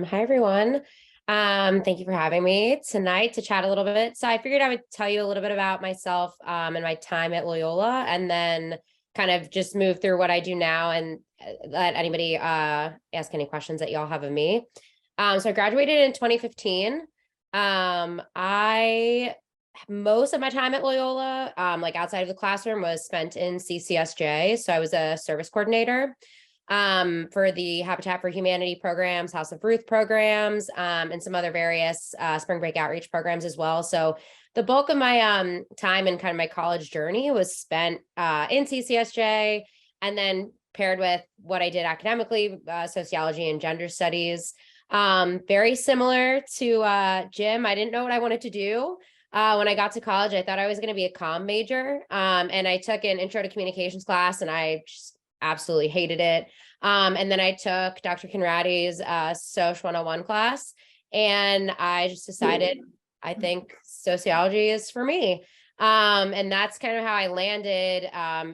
Hi everyone. Thank you for having me tonight to chat a little bit. So I figured I would tell you a little bit about myself and my time at Loyola, and then kind of just move through what I do now and let anybody ask any questions that y'all have of me. So I graduated in 2015. I Most of my time at Loyola, like outside of the classroom, was spent in CCSJ. So I was a service coordinator for the Habitat for Humanity programs, House of Ruth programs, and some other various spring break outreach programs as well. So the bulk of my time and kind of my college journey was spent in CCSJ, and then paired with what I did academically, sociology and gender studies. Very similar to Jim. I didn't know what I wanted to do. When I got to college, I thought I was going to be a comm major. And I took an intro to communications class, and I just absolutely hated it. And then I took Dr. Conradi's Soc 101 class, and I just decided I think sociology is for me. And that's kind of how I landed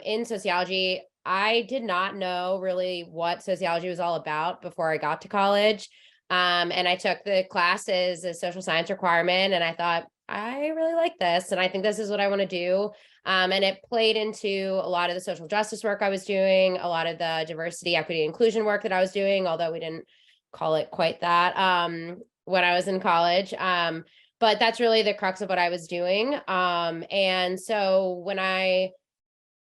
in sociology. I did not know really what sociology was all about before I got to college. And I took the class as a social science requirement, and I thought, I really like this, and I think this is what I want to do. And it played into a lot of the social justice work I was doing, a lot of the diversity, equity, inclusion work that I was doing, although we didn't call it quite that when I was in college. But that's really the crux of what I was doing. And so when I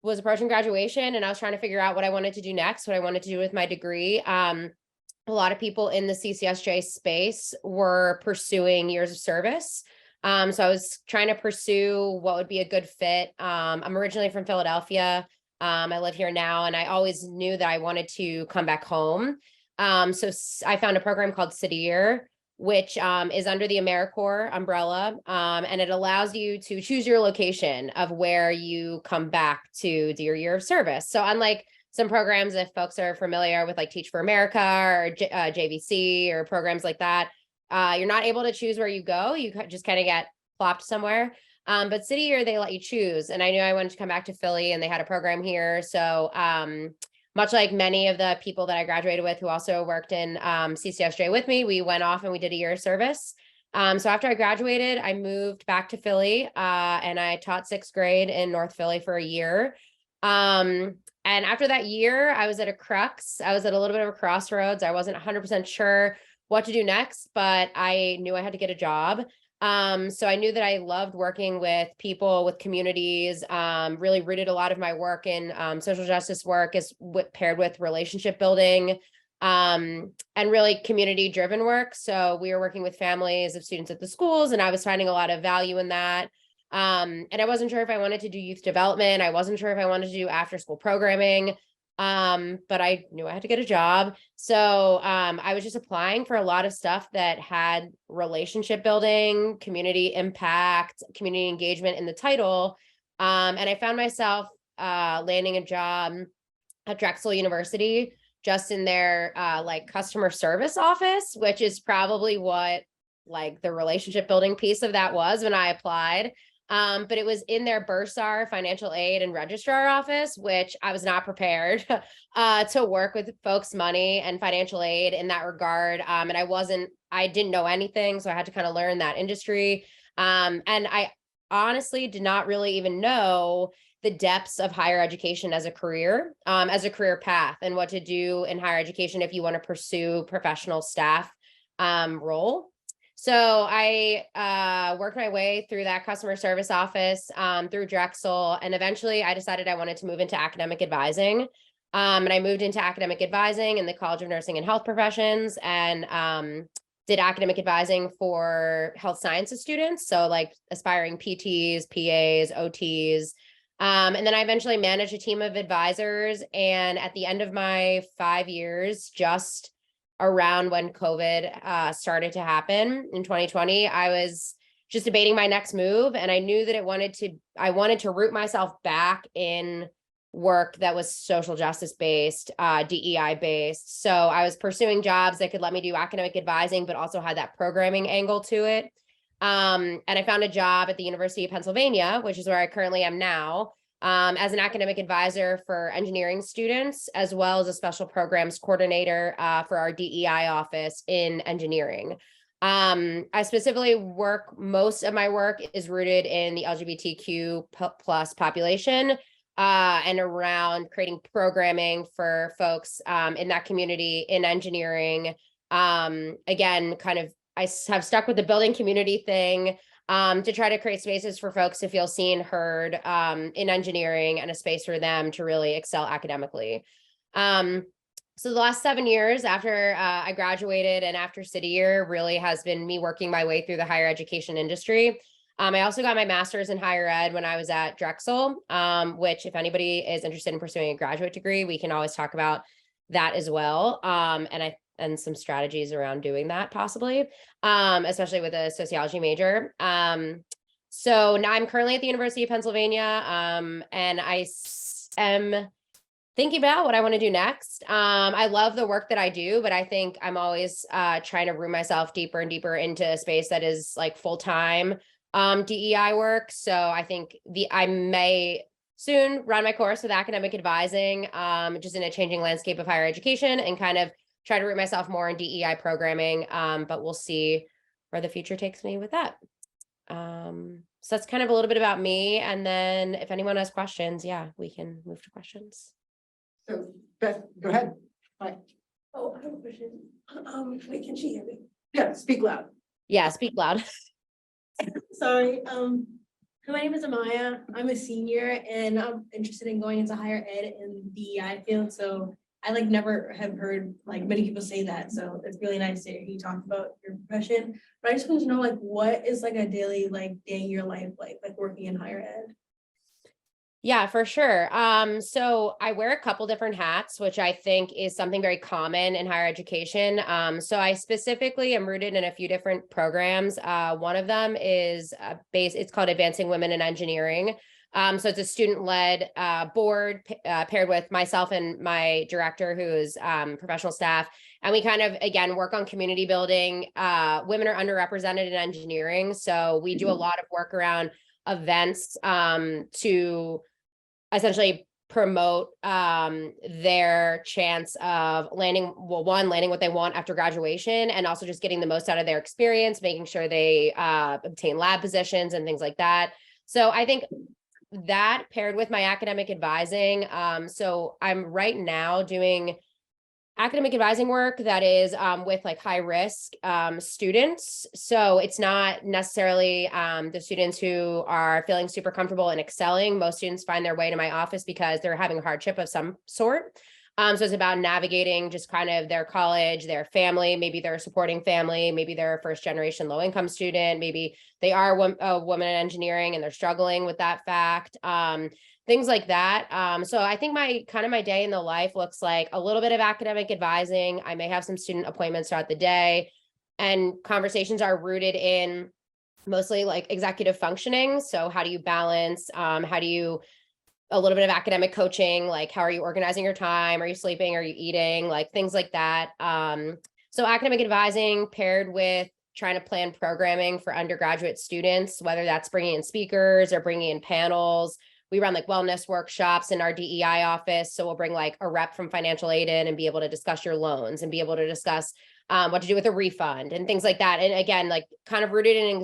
was approaching graduation and I was trying to figure out what I wanted to do next, what I wanted to do with my degree, a lot of people in the CCSJ space were pursuing years of service. So I was trying to pursue what would be a good fit. I'm originally from Philadelphia. I live here now, and I always knew that I wanted to come back home. So I found a program called City Year, which is under the AmeriCorps umbrella, and it allows you to choose your location of where you come back to do your year of service. So unlike some programs, if folks are familiar with like Teach for America or JVC or programs like that, you're not able to choose where you go. You just kind of get plopped somewhere. But City Year, they let you choose. And I knew I wanted to come back to Philly, and they had a program here. So much like many of the people that I graduated with who also worked in CCSJ with me, we went off and we did a year of service. So after I graduated, I moved back to Philly, and I taught sixth grade in North Philly for a year. And after that year, I was at a crux. I was at a little bit of a crossroads. I wasn't 100% sure what to do next, but I knew I had to get a job. So I knew that I loved working with people, with communities, really rooted a lot of my work in social justice work is paired with relationship building, and really community driven work. So we were working with families of students at the schools, and I was finding a lot of value in that. And I wasn't sure if I wanted to do youth development. I wasn't sure if I wanted to do after school programming. But I knew I had to get a job. So I was just applying for a lot of stuff that had relationship building, community impact, community engagement in the title. And I found myself landing a job at Drexel University, just in their like customer service office, which is probably what like the relationship building piece of that was when I applied. But it was in their bursar, financial aid, and registrar office, which I was not prepared to work with folks' money and financial aid in that regard. And I didn't know anything, so I had to kind of learn that industry. And I honestly did not really even know the depths of higher education as a career path, and what to do in higher education if you want to pursue professional staff role. So I worked my way through that customer service office through Drexel, and eventually I decided I wanted to move into academic advising. And I moved into academic advising in the College of Nursing and Health Professions, and did academic advising for health sciences students. So like aspiring PTs, PAs, OTs. And then I eventually managed a team of advisors. And at the end of my 5 years, just around when COVID started to happen in 2020, I was just debating my next move. And I knew that I wanted to root myself back in work that was social justice based, DEI based. So I was pursuing jobs that could let me do academic advising, but also had that programming angle to it. And I found a job at the University of Pennsylvania, which is where I currently am now, as an academic advisor for engineering students, as well as a special programs coordinator for our DEI office in engineering. I specifically most of my work is rooted in the LGBTQ plus population and around creating programming for folks in that community in engineering. Again, I have stuck with the building community thing to try to create spaces for folks to feel seen, heard in engineering, and a space for them to really excel academically. So the last 7 years after I graduated and after City Year really has been me working my way through the higher education industry. I also got my master's in higher ed when I was at Drexel, which if anybody is interested in pursuing a graduate degree, we can always talk about that as well. And some strategies around doing that possibly, especially with a sociology major. So now I'm currently at the University of Pennsylvania, and I am thinking about what I want to do next. I love the work that I do, but I think I'm always trying to root myself deeper and deeper into a space that is like full-time DEI work. So I think I may soon run my course with academic advising, just in a changing landscape of higher education, and kind of try to root myself more in DEI programming. But we'll see where the future takes me with that. So that's kind of a little bit about me. And then if anyone has questions, yeah, we can move to questions. So Beth, go ahead. Hi. Oh, I have a question. Wait, can she hear me? Yeah, speak loud. Yeah, speak loud. Sorry. My name is Amaya. I'm a senior and I'm interested in going into higher ed in the DEI field. So I never have heard many people say that. So it's really nice to hear you talk about your profession. But I just want to know what is a daily day in your life like working in higher ed? Yeah, for sure. So I wear a couple different hats, which I think is something very common in higher education. So I specifically am rooted in a few different programs. One of them is it's called Advancing Women in Engineering. So it's a student-led board paired with myself and my director, who is professional staff. And we kind of, again, work on community building. Women are underrepresented in engineering. So we do a lot of work around events to essentially promote their chance of landing what they want after graduation, and also just getting the most out of their experience, making sure they obtain lab positions and things like that. So I think that paired with my academic advising, so I'm right now doing academic advising work that is with high risk students. So it's not necessarily the students who are feeling super comfortable and excelling. Most students find their way to my office because they're having hardship of some sort. So it's about navigating just kind of their college, their family, maybe they're a supporting family, maybe they're a first generation low income student, maybe they are a woman in engineering and they're struggling with that fact. Things like that. So I think my day in the life looks like a little bit of academic advising. I may have some student appointments throughout the day, and conversations are rooted in mostly executive functioning. So how do you balance, a little bit of academic coaching, how are you organizing your time? Are you sleeping? Are you eating? Things like that. So academic advising paired with trying to plan programming for undergraduate students, whether that's bringing in speakers or bringing in panels. We run wellness workshops in our DEI office. So we'll bring a rep from financial aid in and be able to discuss your loans and be able to discuss what to do with a refund and things like that. And again, kind of rooted in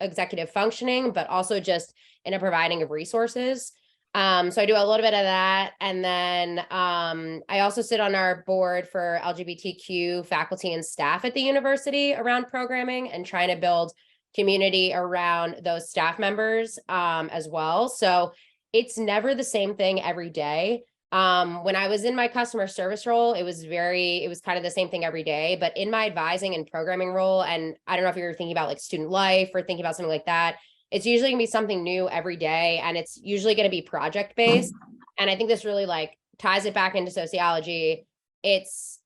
executive functioning, but also just in a providing of resources. So I do a little bit of that. And then I also sit on our board for LGBTQ faculty and staff at the university around programming and trying to build community around those staff members as well. So it's never the same thing every day. When I was in my customer service role, it was kind of the same thing every day, but in my advising and programming role, and I don't know if you're thinking about student life or thinking about something like that, it's usually gonna be something new every day. And it's usually gonna be project based. And I think this really ties it back into sociology. It's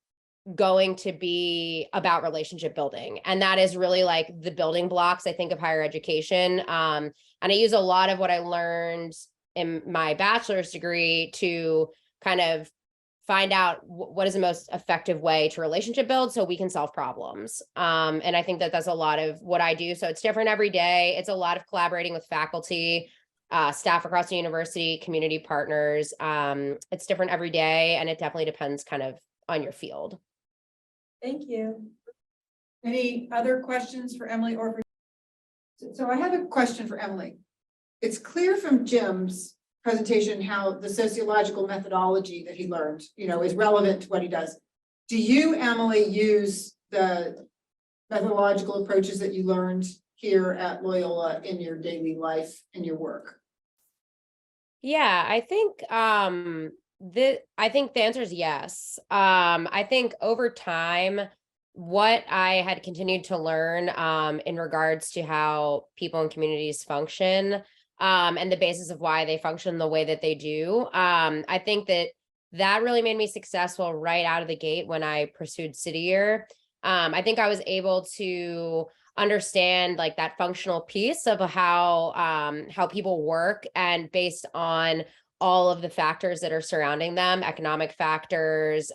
going to be about relationship building. And that is really the building blocks, I think, of higher education. And I use a lot of what I learned in my bachelor's degree to kind of find out what is the most effective way to relationship build so we can solve problems. And I think that that's a lot of what I do. So it's different every day. It's a lot of collaborating with faculty. staff across the university, community partners. It's different every day, and it definitely depends kind of on your field. Thank you. Any other questions for Emily or for? So I have a question for Emily. It's clear from Jim's presentation how the sociological methodology that he learned, is relevant to what he does. Do you, Emily, use the methodological approaches that you learned here at Loyola in your daily life, in your work? Yeah, I think the answer is yes. I think over time, what I had continued to learn in regards to how people and communities function, and the basis of why they function the way that they do, I think that really made me successful right out of the gate when I pursued City Year. I think I was able to understand like that functional piece of how people work, and based on all of the factors that are surrounding them, economic factors,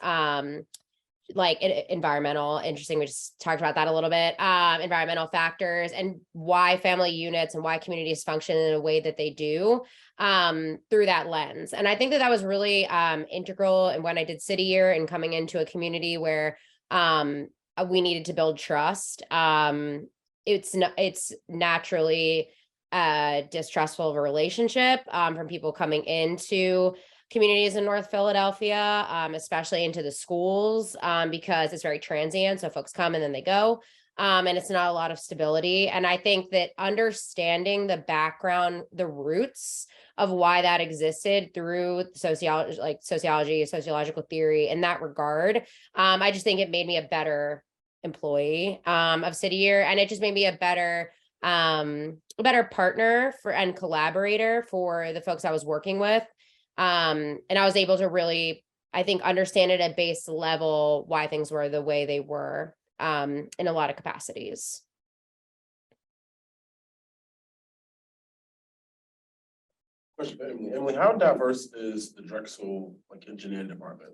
like environmental, interesting, we just talked about that a little bit, environmental factors, and why family units and why communities function in a way that they do, through that lens. And I think that was really integral. And when I did City Year and coming into a community where we needed to build trust, it's naturally a distrustful relationship from people coming into communities in North Philadelphia, especially into the schools, because it's very transient. So folks come and then they go, and it's not a lot of stability. And I think that understanding the background, the roots of why that existed through sociology, sociological theory in that regard, I just think it made me a better employee of City Year, and it just made me a better partner and collaborator for the folks I was working with. And I was able to really, I think, understand at a base level why things were the way they were, in a lot of capacities. Question for Emily. Emily, how diverse is the Drexel engineering department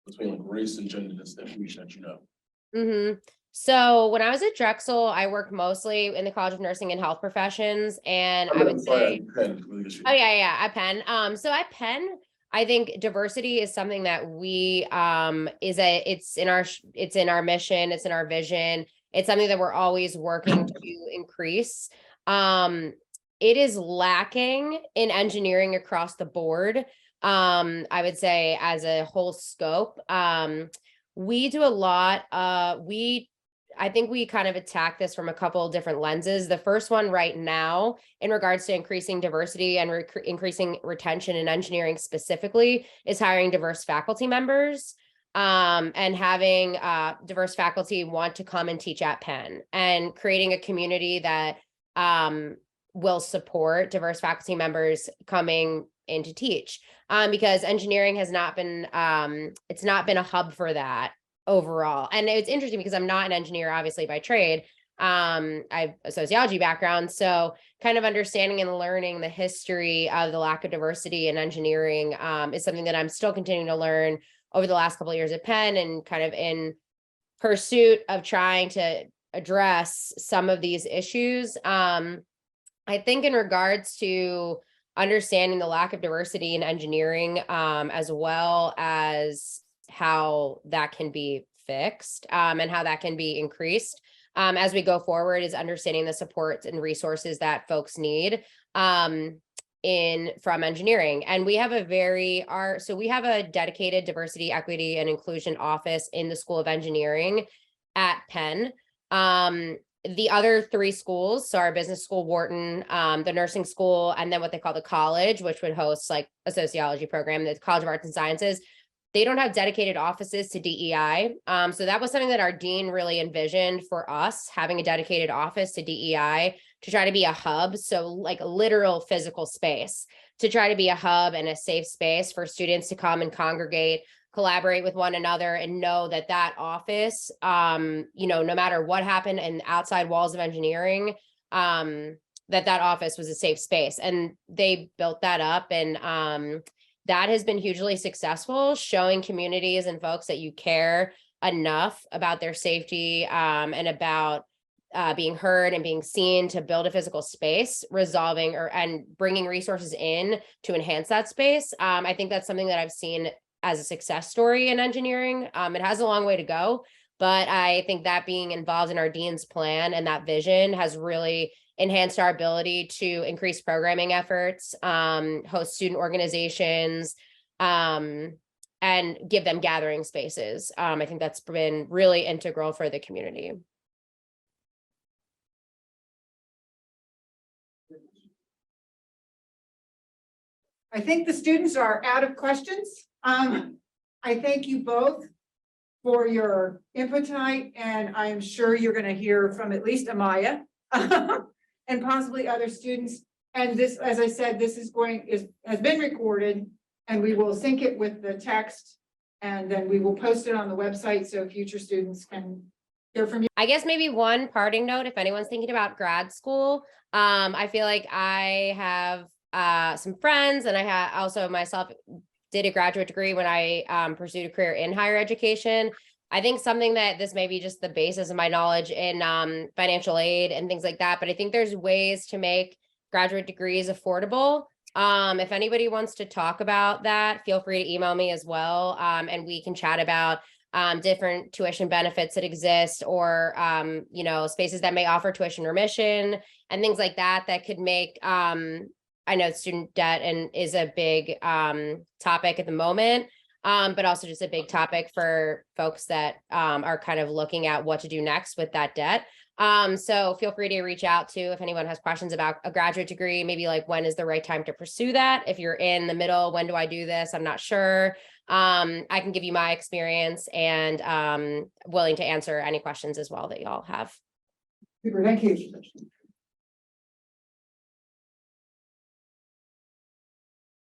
between race and gender distribution that you know? Mm-hmm. So when I was at Drexel, I worked mostly in the College of Nursing and Health Professions, and I would say, oh yeah, at Penn. So at Penn, I think diversity is something that we it's in our mission, it's in our vision. It's something that we're always working to increase. It is lacking in engineering across the board. I would say as a whole scope. We do a lot. I think we kind of attack this from a couple of different lenses. The first one right now, in regards to increasing diversity and increasing retention in engineering specifically, is hiring diverse faculty members, and having diverse faculty want to come and teach at Penn, and creating a community that will support diverse faculty members coming in to teach, because engineering has not been, it's not been a hub for that overall. And it's interesting because I'm not an engineer, obviously, by trade. I have a sociology background, so kind of understanding and learning the history of the lack of diversity in engineering is something that I'm still continuing to learn over the last couple of years at Penn, and kind of in pursuit of trying to address some of these issues. I think in regards to understanding the lack of diversity in engineering, as well as how that can be fixed, and how that can be increased as we go forward, is understanding the supports and resources that folks need from engineering. And we have we have a dedicated diversity, equity, and inclusion office in the School of Engineering at Penn. The other three schools, so our business school, Wharton, the nursing school, and then what they call the college, which would host like a sociology program, the College of Arts and Sciences, they don't have dedicated offices to DEI. So that was something that our dean really envisioned for us, having a dedicated office to DEI to try to be a hub. So like a literal physical space to try to be a hub and a safe space for students to come and congregate, collaborate with one another, and know that that office, no matter what happened in outside walls of engineering, that office was a safe space. And they built that up, and that has been hugely successful, showing communities and folks that you care enough about their safety, and about being heard and being seen to build a physical space, resolving and bringing resources in to enhance that space. I think that's something that I've seen as a success story in engineering. It has a long way to go, but I think that being involved in our dean's plan and that vision has really enhanced our ability to increase programming efforts, host student organizations, and give them gathering spaces. I think that's been really integral for the community. I think the students are out of questions. I thank you both for your input tonight, and I'm sure you're going to hear from at least Amaya and possibly other students. And this, as I said, this has been recorded, and we will sync it with the text, and then we will post it on the website so future students can hear from you. I guess maybe one parting note, if anyone's thinking about grad school, I feel like I have some friends, and I also myself did a graduate degree when I pursued a career in higher education. I think something that this may be just the basis of my knowledge in financial aid and things like that, but I think there's ways to make graduate degrees affordable. If anybody wants to talk about that, feel free to email me as well, and we can chat about different tuition benefits that exist, or you know, spaces that may offer tuition remission and things like that that could make I know student debt is a big topic at the moment, but also just a big topic for folks that are kind of looking at what to do next with that debt. So feel free to reach out to if anyone has questions about a graduate degree, maybe like when is the right time to pursue that? If you're in the middle, when do I do this? I'm not sure. I can give you my experience, and willing to answer any questions as well that y'all have. Super, thank you.